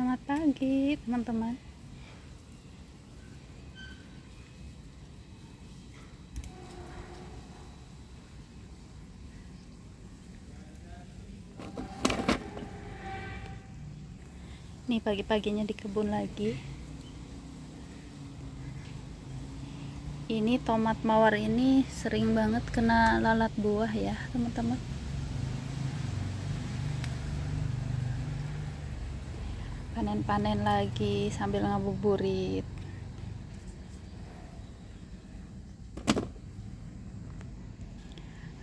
Selamat pagi, teman-teman. Nih pagi-paginya di kebun lagi. Ini tomat mawar ini sering banget kena lalat buah ya, teman-teman. Panen-panen lagi sambil ngabuburit.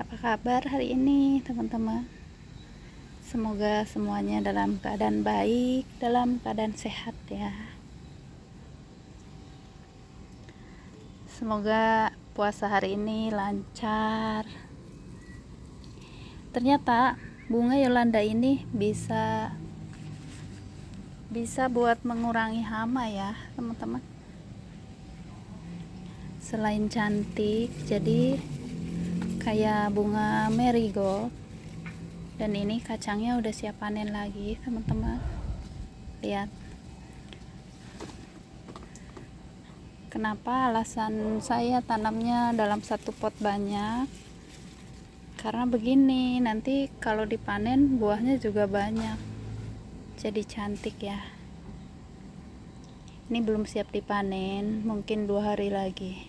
Apa kabar hari ini, teman-teman? Semoga semuanya dalam keadaan baik, dalam keadaan sehat ya. Semoga puasa hari ini lancar. Ternyata bunga Yolanda ini bisa buat mengurangi hama ya, teman-teman. Selain cantik, jadi kayak bunga marigold. Dan ini kacangnya udah siap panen lagi, teman-teman. Lihat. Kenapa alasan saya tanamnya dalam satu pot banyak? Karena begini, nanti kalau dipanen buahnya juga banyak. Jadi cantik ya. Ini belum siap dipanen, mungkin 2 hari lagi.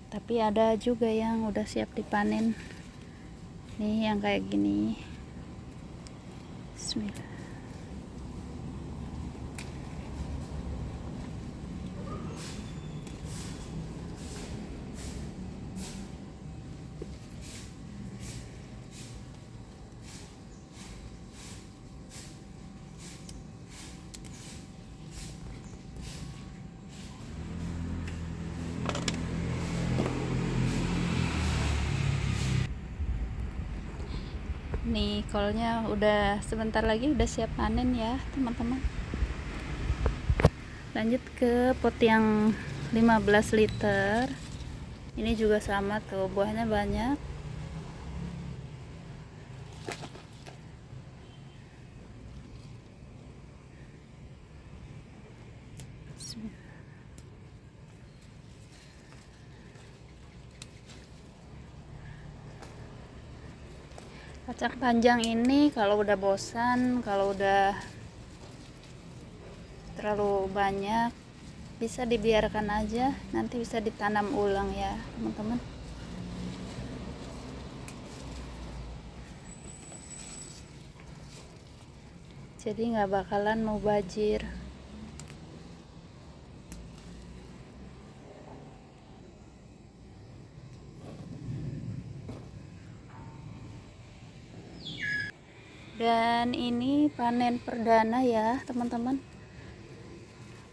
Tapi ada juga yang udah siap dipanen. Nih yang kayak gini. Bismillah. Nih kolnya udah sebentar lagi udah siap panen ya, teman-teman. Lanjut ke pot yang 15 liter. Ini juga sama tuh, buahnya banyak. Kacang panjang ini kalau udah bosan, kalau udah terlalu banyak, bisa dibiarkan aja, nanti bisa ditanam ulang ya, teman-teman. Jadi nggak bakalan mubazir. Dan ini panen perdana ya, teman-teman.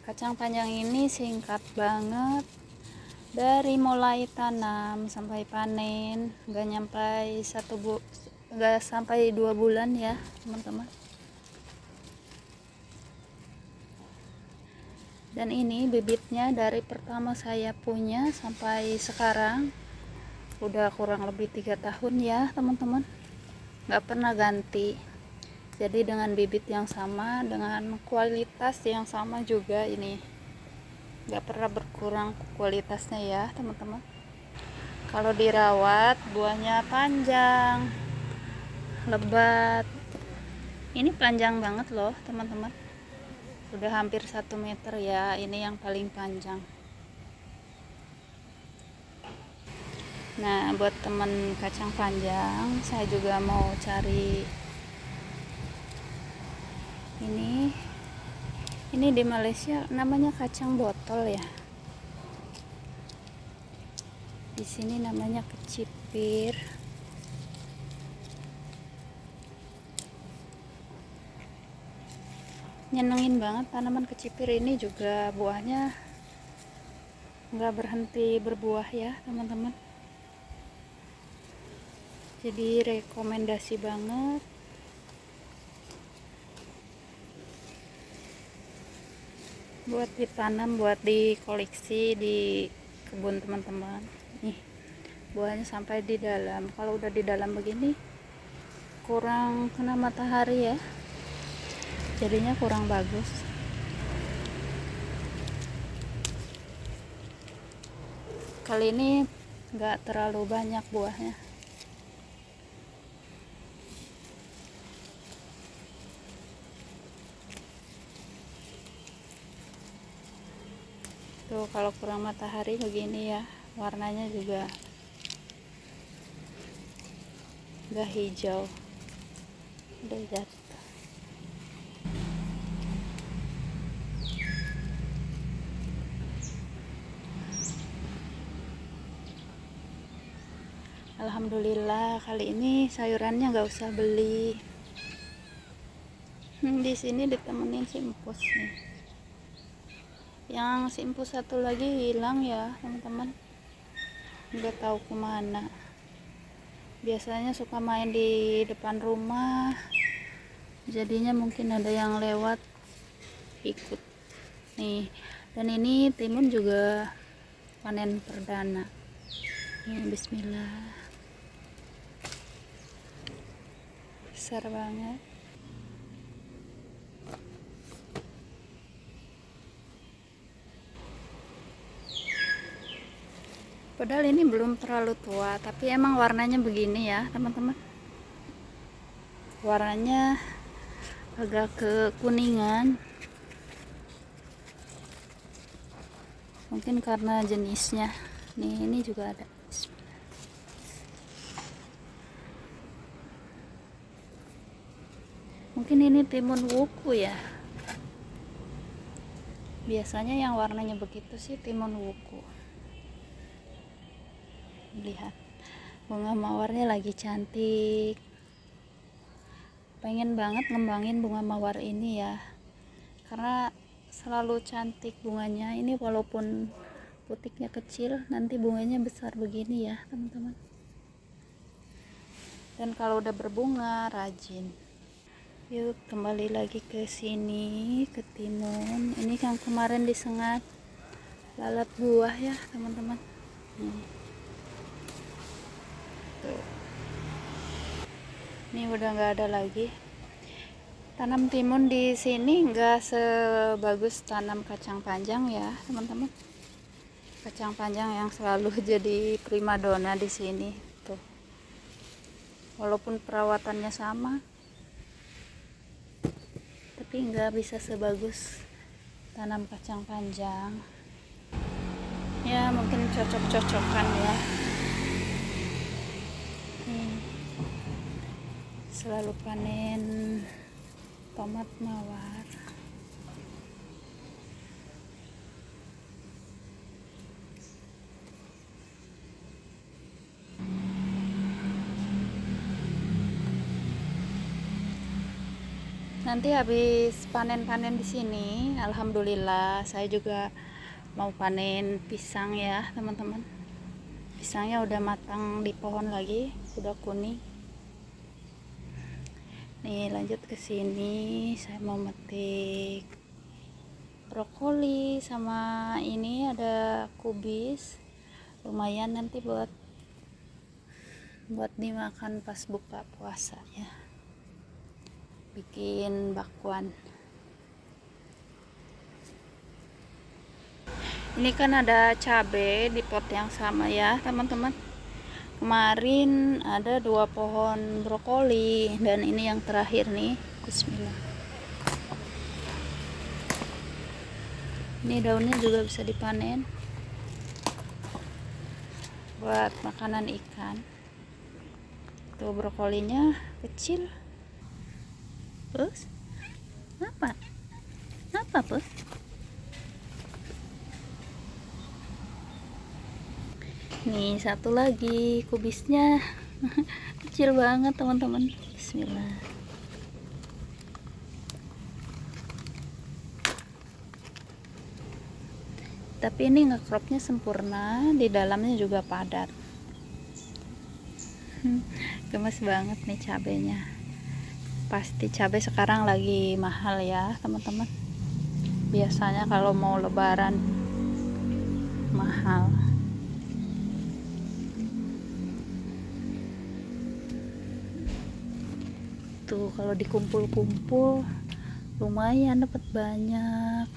Kacang panjang ini singkat banget. Dari mulai tanam sampai panen nggak sampai 2 bulan ya, teman-teman. Dan ini bibitnya dari pertama saya punya sampai sekarang udah kurang lebih 3 tahun ya, teman-teman. Nggak pernah ganti. Jadi dengan bibit yang sama, dengan kualitas yang sama juga, ini nggak pernah berkurang kualitasnya ya, teman-teman. Kalau dirawat buahnya panjang, lebat. Ini panjang banget loh, teman-teman. Udah hampir 1 meter ya, ini yang paling panjang. Nah, buat temen kacang panjang, saya juga mau cari ini di Malaysia namanya kacang botol ya. Di sini namanya kecipir. Nyenengin banget tanaman kecipir ini, juga buahnya nggak berhenti berbuah ya, teman-teman. Jadi rekomendasi banget. Buat ditanam, buat dikoleksi di kebun teman-teman. Nih buahnya sampai di dalam. Kalau udah di dalam begini kurang kena matahari ya, jadinya kurang bagus. Kali ini nggak terlalu banyak buahnya. Tuh kalau kurang matahari begini ya, warnanya juga nggak hijau, udah jatuh. Alhamdulillah kali ini sayurannya nggak usah beli. Di sini ditemenin si empus nih. Yang si empus satu lagi hilang ya teman-teman, nggak tahu kemana. Biasanya suka main di depan rumah, jadinya mungkin ada yang lewat ikut nih. Dan ini timun juga panen perdana. Bismillah, besar banget. Padahal ini belum terlalu tua, tapi emang warnanya begini ya teman-teman. Warnanya agak kekuningan, mungkin karena jenisnya. Nih ini juga ada. Mungkin ini timun wuku ya. Biasanya yang warnanya begitu sih timun wuku. Lihat, bunga mawarnya lagi cantik. Pengen banget ngembangin bunga mawar ini ya, karena selalu cantik bunganya. Ini walaupun putiknya kecil, nanti bunganya besar begini ya teman-teman. Dan kalau udah berbunga rajin. Yuk kembali lagi ke sini, ke timun. Ini yang kemarin disengat lalat buah ya teman-teman. Ini udah nggak ada lagi. Tanam timun di sini nggak sebagus tanam kacang panjang ya teman-teman. Kacang panjang yang selalu jadi primadona di sini tuh. Walaupun perawatannya sama, tapi nggak bisa sebagus tanam kacang panjang. Ya mungkin cocok-cocokan ya. Selalu panen tomat mawar. Nanti habis panen-panen di sini, alhamdulillah saya juga mau panen pisang ya teman-teman. Pisangnya udah matang di pohon lagi, udah kuning. Nih lanjut ke sini, saya mau metik brokoli sama ini ada kubis. Lumayan nanti buat dimakan pas buka puasa ya. Bikin bakwan. Ini kan ada cabai di pot yang sama ya teman-teman. Kemarin ada 2 pohon brokoli dan ini yang terakhir nih. Bismillah. Ini daunnya juga bisa dipanen buat makanan ikan. Tuh brokolinya kecil. Pus? Apa? Apa pus? Nih satu lagi kubisnya kecil banget teman-teman. Bismillah. Tapi ini ngecropnya sempurna, di dalamnya juga padat. Gemes banget nih cabenya. Pasti cabai sekarang lagi mahal ya teman-teman. Biasanya kalau mau lebaran mahal. Tuh kalau dikumpul-kumpul lumayan dapat banyak.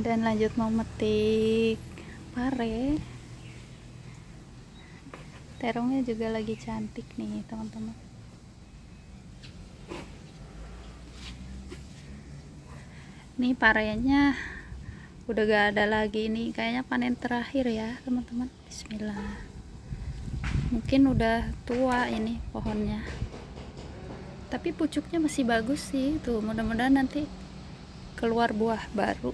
Dan lanjut mau metik pare. Terongnya juga lagi cantik nih teman-teman. Nih parenya udah gak ada lagi, nih kayaknya panen terakhir ya teman-teman. Bismillah, mungkin udah tua ini pohonnya, tapi pucuknya masih bagus sih tuh. Mudah-mudahan nanti keluar buah baru.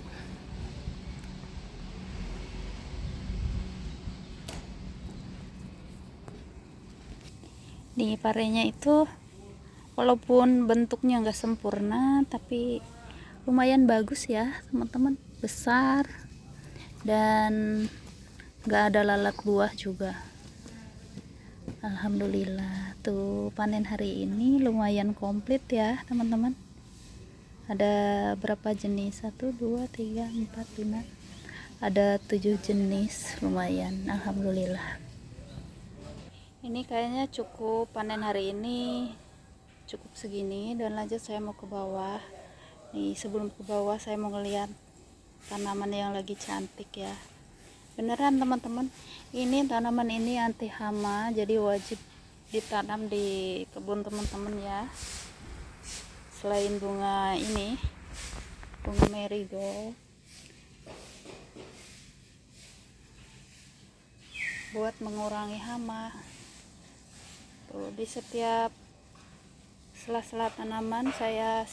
Nih parenya itu walaupun bentuknya nggak sempurna tapi lumayan bagus ya teman-teman, besar dan nggak ada lalat buah juga. Alhamdulillah tuh panen hari ini lumayan komplit ya teman-teman. Ada berapa jenis? 1 2 3 4 5, ada 7 jenis, lumayan. Alhamdulillah. Ini kayaknya cukup panen hari ini, cukup segini. Dan lanjut saya mau ke bawah nih. Sebelum ke bawah saya mau ngeliat tanaman yang lagi cantik ya, beneran teman-teman. Ini tanaman ini anti hama, jadi wajib ditanam di kebun teman-teman ya. Selain bunga ini, bunga marigold, buat mengurangi hama tuh. Di setiap sela-sela tanaman saya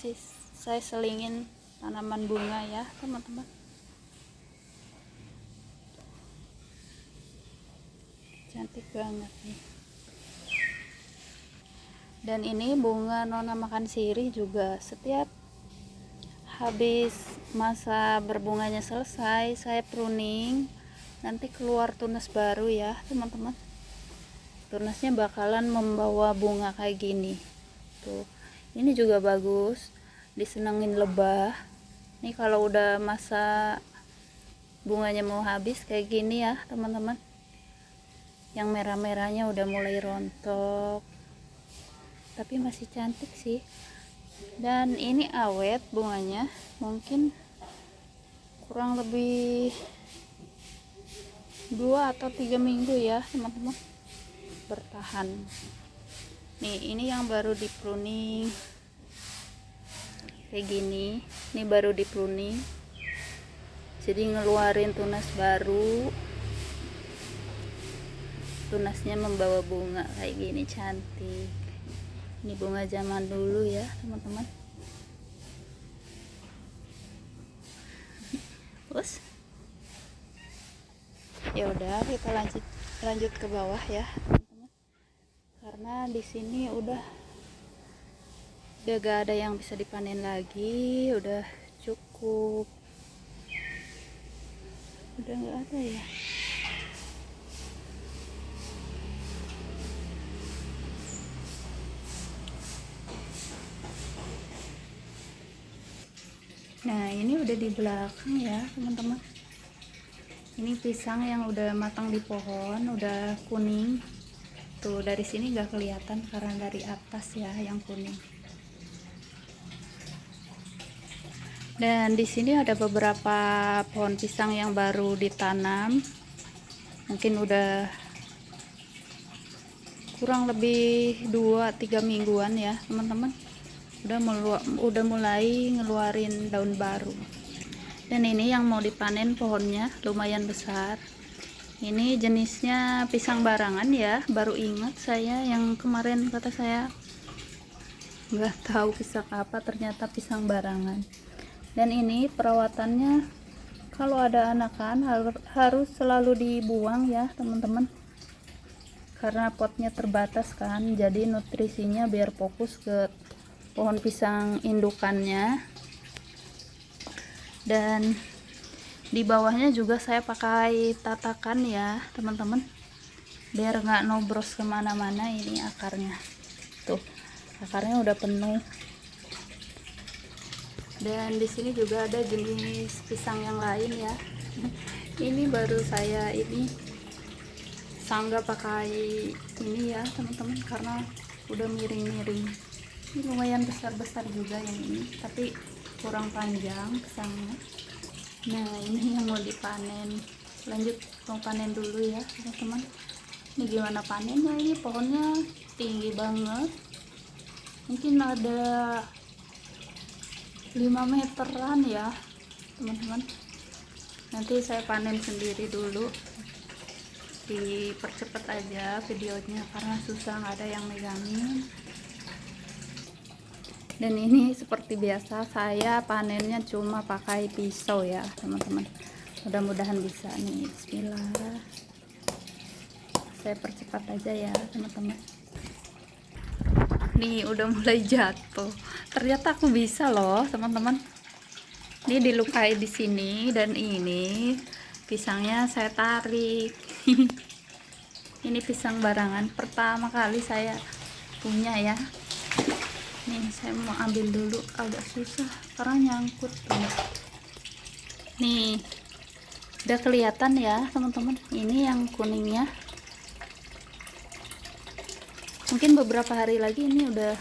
selingin tanaman bunga ya teman-teman. Cantik banget nih. Dan ini bunga nona makan sirih juga, setiap habis masa berbunganya selesai saya pruning, nanti keluar tunas baru ya teman-teman. Tunasnya bakalan membawa bunga kayak gini tuh. Ini juga bagus, disenengin lebah nih kalau udah masa bunganya mau habis kayak gini ya teman-teman. Yang merah-merahnya udah mulai rontok, tapi masih cantik sih. Dan ini awet bunganya, mungkin kurang lebih 2 atau 3 minggu ya teman-teman bertahan. Nih ini yang baru di pruning kayak gini, ini baru di pruning, jadi ngeluarin tunas baru. Tunasnya membawa bunga kayak gini, cantik. Ini bunga zaman dulu ya teman-teman. Terus ya udah, kita lanjut ke bawah ya teman-teman, karena di sini udah gak ada yang bisa dipanen lagi, udah cukup, udah gak ada ya. Nah ini udah di belakang ya teman-teman. Ini pisang yang udah matang di pohon, udah kuning tuh. Dari sini gak kelihatan karena dari atas ya yang kuning. Dan di sini ada beberapa pohon pisang yang baru ditanam, mungkin udah kurang lebih 2-3 mingguan ya teman-teman. Udah mulai ngeluarin daun baru. Dan ini yang mau dipanen pohonnya lumayan besar. Ini jenisnya pisang barangan ya, baru ingat saya. Yang kemarin kata saya nggak tahu pisang apa, ternyata pisang barangan. Dan ini perawatannya, kalau ada anakan harus selalu dibuang ya teman-teman, karena potnya terbatas kan, jadi nutrisinya biar fokus ke pohon pisang indukannya. Dan di bawahnya juga saya pakai tatakan ya teman-teman, biar nggak nobros kemana-mana. Ini akarnya tuh, akarnya udah penuh. Dan di sini juga ada jenis pisang yang lain ya. Ini baru saya ini sanggah pakai ini ya teman-teman, karena udah miring-miring. Ini lumayan besar-besar juga yang ini, tapi kurang panjang pisangnya. Nah, ini yang mau dipanen. Lanjut mau panen dulu ya teman-teman. Ini gimana panennya? Ini pohonnya tinggi banget, mungkin ada 5 meteran ya teman-teman. Nanti saya panen sendiri dulu, dipercepat aja videonya karena susah, nggak ada yang megangin. Dan ini seperti biasa saya panennya cuma pakai pisau ya teman-teman. Mudah-mudahan bisa nih. Bismillah, saya percepat aja ya teman-teman. Nih udah mulai jatuh, ternyata aku bisa loh teman-teman. Ini dilukai di sini, dan ini pisangnya saya tarik. Ini pisang barangan pertama kali saya punya ya. Nih saya mau ambil dulu, agak susah karena nyangkut tuh. Nih udah kelihatan ya teman-teman, ini yang kuningnya. Mungkin beberapa hari lagi ini udah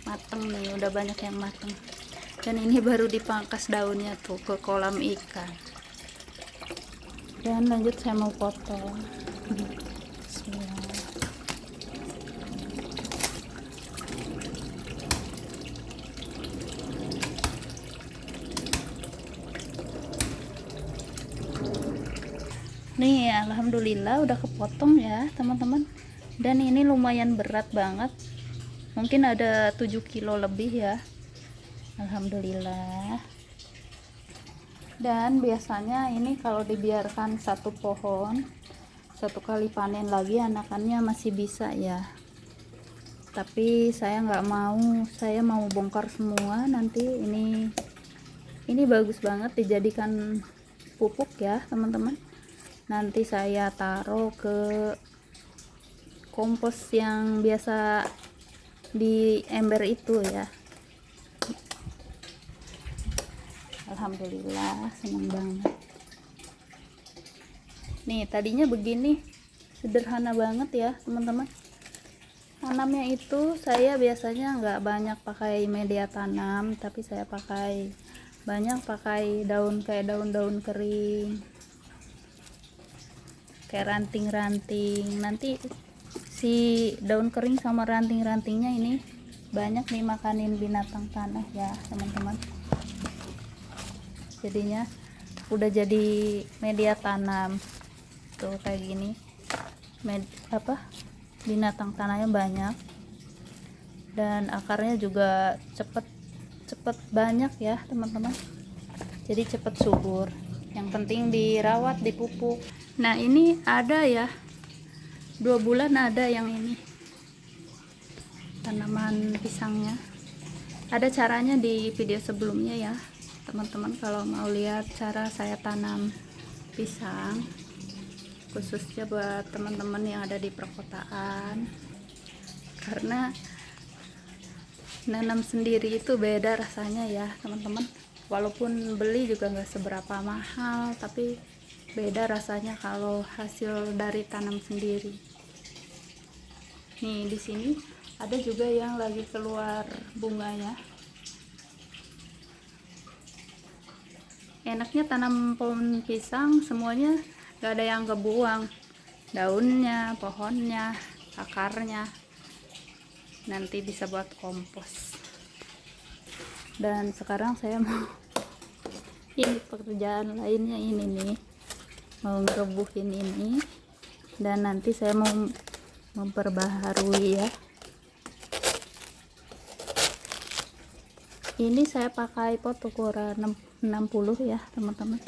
mateng nih, udah banyak yang mateng. Dan ini baru dipangkas daunnya tuh ke kolam ikan. Dan lanjut saya mau potong. Bismillah. Nih alhamdulillah udah kepotong ya teman-teman. Dan ini lumayan berat banget, mungkin ada 7 kilo lebih ya. Alhamdulillah. Dan biasanya ini kalau dibiarkan satu pohon, satu kali panen lagi anakannya masih bisa ya. Tapi saya nggak mau, saya mau bongkar semua. Nanti ini bagus banget dijadikan pupuk ya teman-teman. Nanti saya taruh ke kompos yang biasa di ember itu ya. Alhamdulillah, senang banget. Nih tadinya begini, sederhana banget ya teman-teman. Tanamnya itu saya biasanya nggak banyak pakai media tanam, tapi saya banyak pakai daun, kayak daun-daun kering, kayak ranting-ranting. Nanti si daun kering sama ranting-rantingnya ini banyak dimakanin binatang tanah ya teman-teman. Jadinya udah jadi media tanam tuh kayak gini. Binatang tanahnya banyak, dan akarnya juga cepet banyak ya teman-teman. Jadi cepet subur. Yang penting dirawat, dipupuk. Nah ini ada ya, 2 bulan ada yang ini tanaman pisangnya. Ada caranya di video sebelumnya ya teman-teman, kalau mau lihat cara saya tanam pisang, khususnya buat teman-teman yang ada di perkotaan. Karena nanam sendiri itu beda rasanya ya teman-teman. Walaupun beli juga nggak seberapa mahal, tapi beda rasanya kalau hasil dari tanam sendiri. Nih di sini ada juga yang lagi keluar bunganya. Enaknya tanam pohon pisang semuanya gak ada yang kebuang, daunnya, pohonnya, akarnya, nanti bisa buat kompos. Dan sekarang saya mau ini pekerjaan lainnya, ini nih mau ngerebuhin ini, dan nanti saya mau memperbaharui ya. Ini saya pakai pot ukuran 60 ya teman-teman.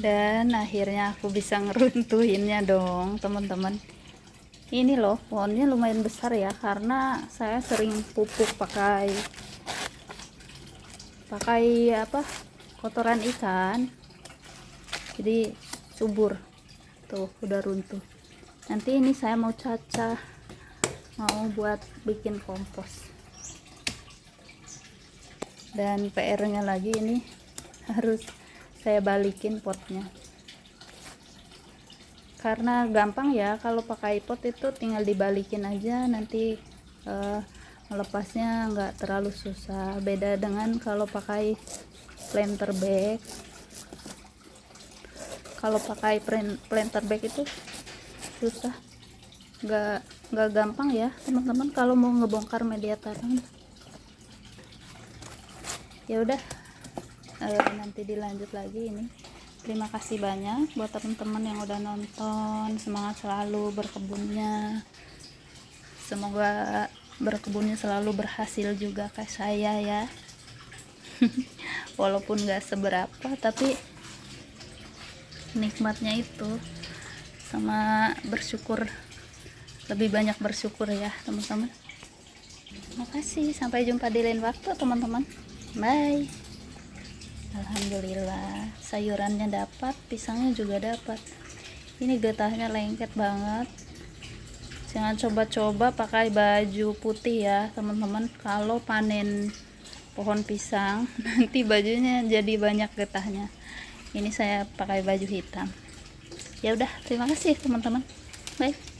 Dan akhirnya aku bisa ngeruntuhinnya dong teman-teman. Ini loh pohonnya lumayan besar ya, karena saya sering pupuk pakai kotoran ikan, jadi subur tuh, udah runtuh. Nanti ini saya mau cacah, mau buat bikin kompos. Dan PR-nya lagi ini harus saya balikin potnya, karena gampang ya kalau pakai pot itu tinggal dibalikin aja, nanti melepasnya nggak terlalu susah. Beda dengan kalau pakai planter bag. Kalau pakai planter bag itu susah, nggak gampang ya teman-teman kalau mau ngebongkar media tanam. Ya udah, nanti dilanjut lagi ini. Terima kasih banyak buat teman-teman yang udah nonton. Semangat selalu berkebunnya, semoga berkebunnya selalu berhasil juga kayak saya ya. Walaupun gak seberapa, tapi nikmatnya itu sama bersyukur, lebih banyak bersyukur ya teman-teman. Makasih, sampai jumpa di lain waktu teman-teman. Bye. Alhamdulillah sayurannya dapat, pisangnya juga dapat. Ini getahnya lengket banget. Jangan coba-coba pakai baju putih ya teman-teman kalau panen pohon pisang. Nanti bajunya jadi banyak getahnya. Ini saya pakai baju hitam. Ya udah, terima kasih teman-teman. Bye.